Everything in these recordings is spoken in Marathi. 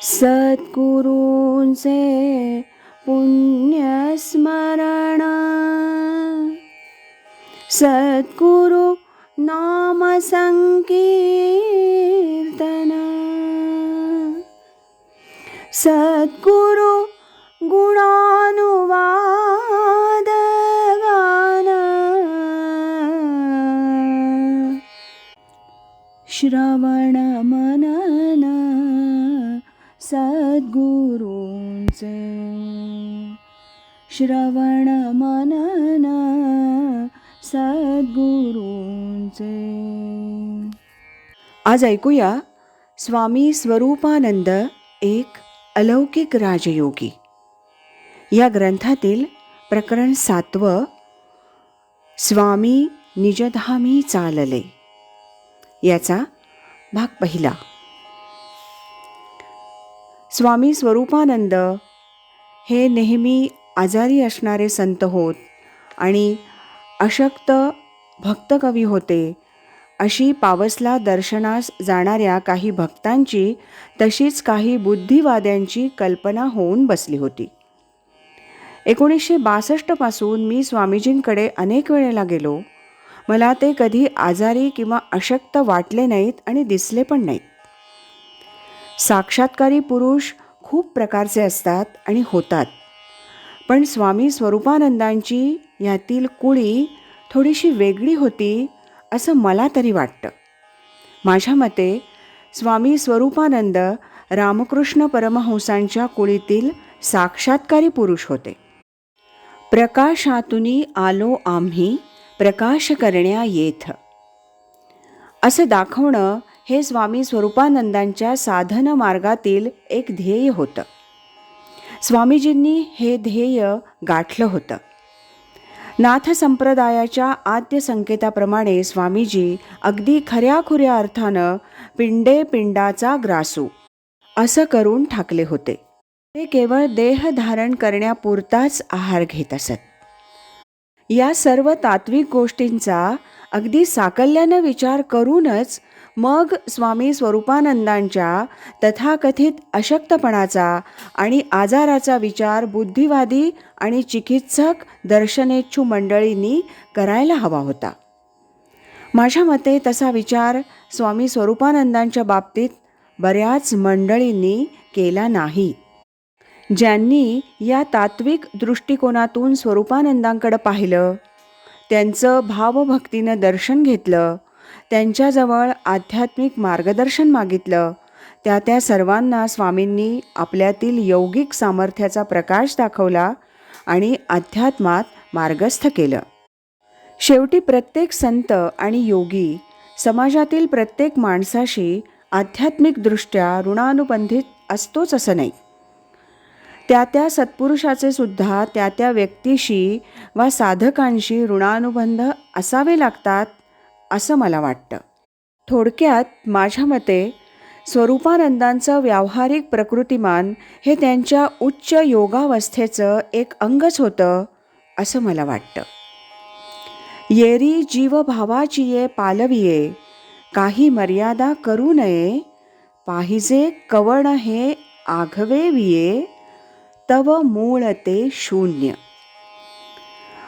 सद्गुरूंचे पुण्यस्मरण, सद्गुरु नाम संकीर्तन, सद्गुरु गुणानुवाद गान, श्रवण मनन सद्गुरूंचे, श्रवण मनन सद्गुरूंचे. आज ऐकूया स्वामी स्वरूपानंद एक अलौकिक राजयोगी या ग्रंथातील प्रकरण 7 स्वामी निजधामी चालले याचा भाग पहिला. स्वामी स्वरूपानंद हे नेहमी आजारी असणारे संत होत आणि अशक्त भक्तकवी होते. अशी पावसला दर्शनास जाणाऱ्या काही भक्तांची तशीच काही बुद्धिवाद्यांची कल्पना होऊन बसली होती. 1962 पासून मी स्वामीजींकडे अनेक वेळेला गेलो. मला ते कधी आजारी किंवा अशक्त वाटले नाहीत आणि दिसले पण नाहीत. साक्षात्कारी पुरुष खूप प्रकारचे असतात आणि होतात, पण स्वामी स्वरूपानंदांची यातील कुळी थोडीशी वेगळी होती असं मला तरी वाटतं. माझ्या मते स्वामी स्वरूपानंद रामकृष्ण परमहंसांच्या कुळीतील साक्षात्कारी पुरुष होते. प्रकाशातुनी आलो आम्ही प्रकाश करण्या येथ असं दाखवणं हे स्वामी स्वरूपानंदांच्या साधन मार्गातील एक ध्येय होतं. स्वामीजींनी हे ध्येय गाठलं होतं. नाथ संप्रदायाच्या आद्य संकेताप्रमाणे स्वामीजी अगदी खऱ्याखुऱ्या अर्थानं पिंडे पिंडाचा ग्रासू असं करून ठाकले होते. ते केवळ देह धारण करण्यापुरताच आहार घेत असत. या सर्व तात्विक गोष्टींचा अगदी साकल्यानं विचार करूनच मग स्वामी स्वरूपानंदांच्या तथाकथित अशक्तपणाचा आणि आजाराचा विचार बुद्धिवादी आणि चिकित्सक दर्शनेच्छू मंडळींनी करायला हवा होता. माझ्या मते तसा विचार स्वामी स्वरूपानंदांच्या बाबतीत बऱ्याच मंडळींनी केला नाही. ज्यांनी या तात्विक दृष्टिकोनातून स्वरूपानंदांकडे पाहिलं, त्यांचं भावभक्तीनं दर्शन घेतलं, त्यांच्याजवळ आध्यात्मिक मार्गदर्शन मागितलं, त्या सर्वांना स्वामींनी आपल्यातील यौगिक सामर्थ्याचा प्रकाश दाखवला आणि अध्यात्मात मार्गस्थ केलं. शेवटी प्रत्येक संत आणि योगी समाजातील प्रत्येक माणसाशी आध्यात्मिकदृष्ट्या ऋणानुबंधित असतोच असं नाही. त्या सत्पुरुषाचे सुद्धा त्या व्यक्तीशी वा साधकांशी ऋणानुबंध असावे लागतात असं मला वाटतं. थोडक्यात माझ्या मते स्वरूपानंदांचं व्यावहारिक प्रकृतिमान हे त्यांच्या उच्च योगावस्थेचं एक अंगच होतं असं मला वाटतं. येरी जीव भावाची ये पालविये, काही मर्यादा करू नये, पाहिजे कवण हे आघवे विये, तव मूळ ते शून्य.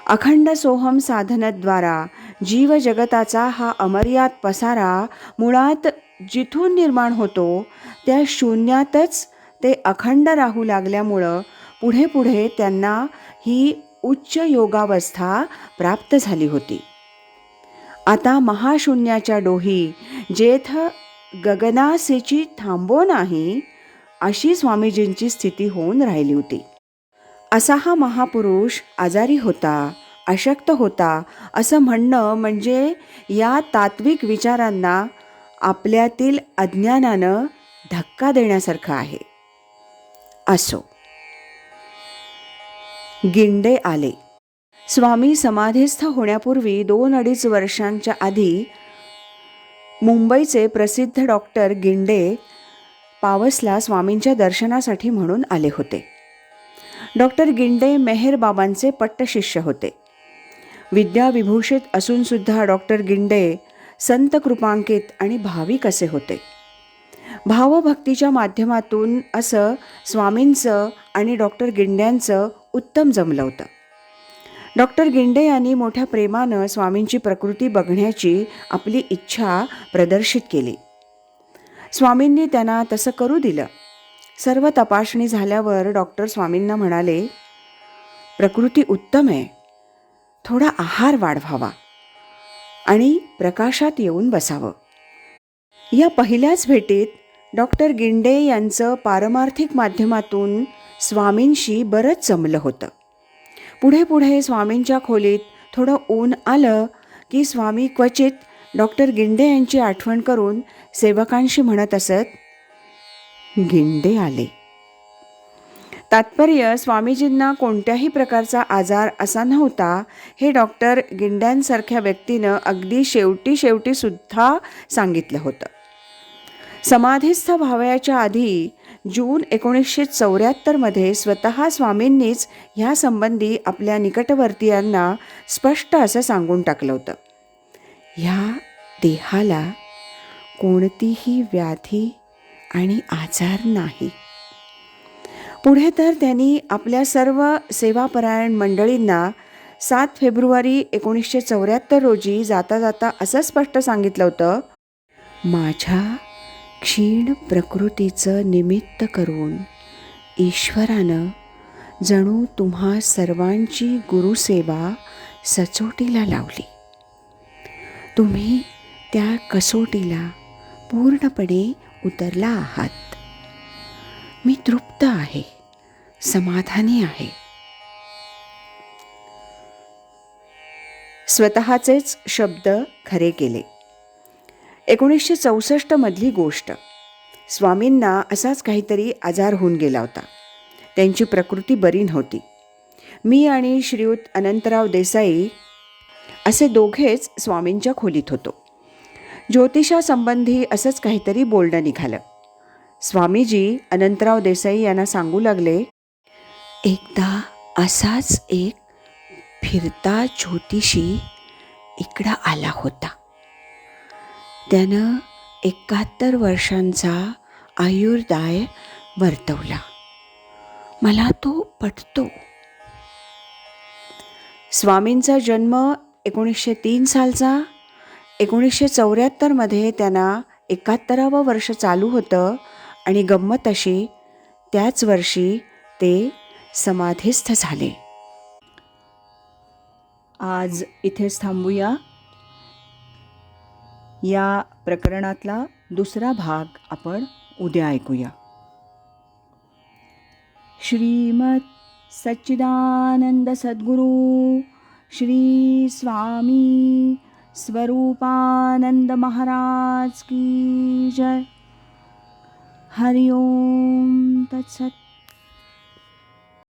अखंड सोहम साधनद्वारा जीवजगताचा हा अमर्याद पसारा मुळात जिथून निर्माण होतो त्या शून्यातच ते अखंड राहू लागल्यामुळं पुढे पुढे त्यांना ही उच्च योगावस्था प्राप्त झाली होती. आता महाशून्याच्या डोही जेथ गगनासेची थांबो नाही अशी स्वामीजींची स्थिती होऊन राहिली होती. असा हा महापुरुष आजारी होता, अशक्त होता असं म्हणणं म्हणजे या तात्विक विचारांना आपल्यातील अज्ञानानं धक्का देण्यासारखं आहे. असो. गिंडे आले. स्वामी समाधीस्थ होण्यापूर्वी 2-2.5 वर्षांच्या आधी मुंबईचे प्रसिद्ध डॉक्टर गिंडे पावसला स्वामींच्या दर्शनासाठी म्हणून आले होते. डॉक्टर गिंडे मेहेर बाबांचे पट्टशिष्य होते. विद्याविभूषित असूनसुद्धा डॉक्टर गिंडे संत कृपांकित आणि भाविक असे होते. भावभक्तीच्या माध्यमातून असं स्वामींचं आणि डॉक्टर गिंड्यांचं उत्तम जमलं होतं. डॉक्टर गिंडे यांनी मोठ्या प्रेमानं स्वामींची प्रकृती बघण्याची आपली इच्छा प्रदर्शित केली. स्वामींनी त्यांना तसं करू दिलं. सर्व तपासणी झाल्यावर डॉक्टर स्वामींना म्हणाले, प्रकृती उत्तम आहे, थोडा आहार वाढवावा आणि प्रकाशात येऊन बसावं. या पहिल्याच भेटीत डॉक्टर गिंडे यांचं पारमार्थिक माध्यमातून स्वामींशी बरंच जमलं होतं. पुढे पुढे स्वामींच्या खोलीत थोडं ऊन आलं की स्वामी क्वचित डॉक्टर गिंडे यांची आठवण करून सेवकांशी म्हणत असत, गिंडे आले. तात्पर्य स्वामीजींना कोणत्याही प्रकारचा आजार असा नव्हता हे डॉक्टर गिंड्यांसारख्या व्यक्तीनं अगदी शेवटी सुद्धा सांगितलं होतं. समाधीस्थ व्हावयाच्या आधी जून 1974 स्वतः स्वामींनीच ह्यासंबंधी आपल्या निकटवर्तीयांना स्पष्ट असं सांगून टाकलं होतं, ह्या देहाला कोणतीही व्याधी आणि आजार नाही. पुढे तर त्यांनी आपल्या सर्व सेवापरायण मंडळींना 7 फेब्रुवारी 1974 रोजी जाता जाता असं स्पष्ट सांगितलं होतं, माझ्या क्षीण प्रकृतीचं निमित्त करून ईश्वरानं जणू तुम्हा सर्वांची गुरुसेवा सचोटीला लावली. तुम्ही त्या कसोटीला पूर्णपणे उतरला आहात. मी तृप्त आहे, समाधानी आहे. स्वतःचेच शब्द खरे केले. 1964 मधली गोष्ट. स्वामींना असाच काहीतरी आजार होऊन गेला होता. त्यांची प्रकृती बरी नव्हती. मी आणि श्रीयुत अनंतराव देसाई असे दोघेच स्वामींच्या खोलीत होतो. ज्योतिषासंबंधी असंच काहीतरी बोलणं निघालं. स्वामीजी अनंतराव देसाई यांना सांगू लागले, एकदा असाच एक फिरता ज्योतिषी इकडं आला होता. त्यानं 71 वर्षांचा आयुर्दाय वर्तवला. मला तो पटतो. स्वामींचा जन्म 1903 सालचा. 1974 त्यांना 71वं वर्ष चालू होतं आणि गंमत अशी त्याच वर्षी ते समाधीस्थ झाले. आज इथेच थांबूया. या प्रकरणातला दुसरा भाग आपण उद्या ऐकूया. श्रीमत सच्चिदानंद सद्गुरु श्री स्वामी स्वरूपानंद महाराज की जय. हरि ओम तत्सत.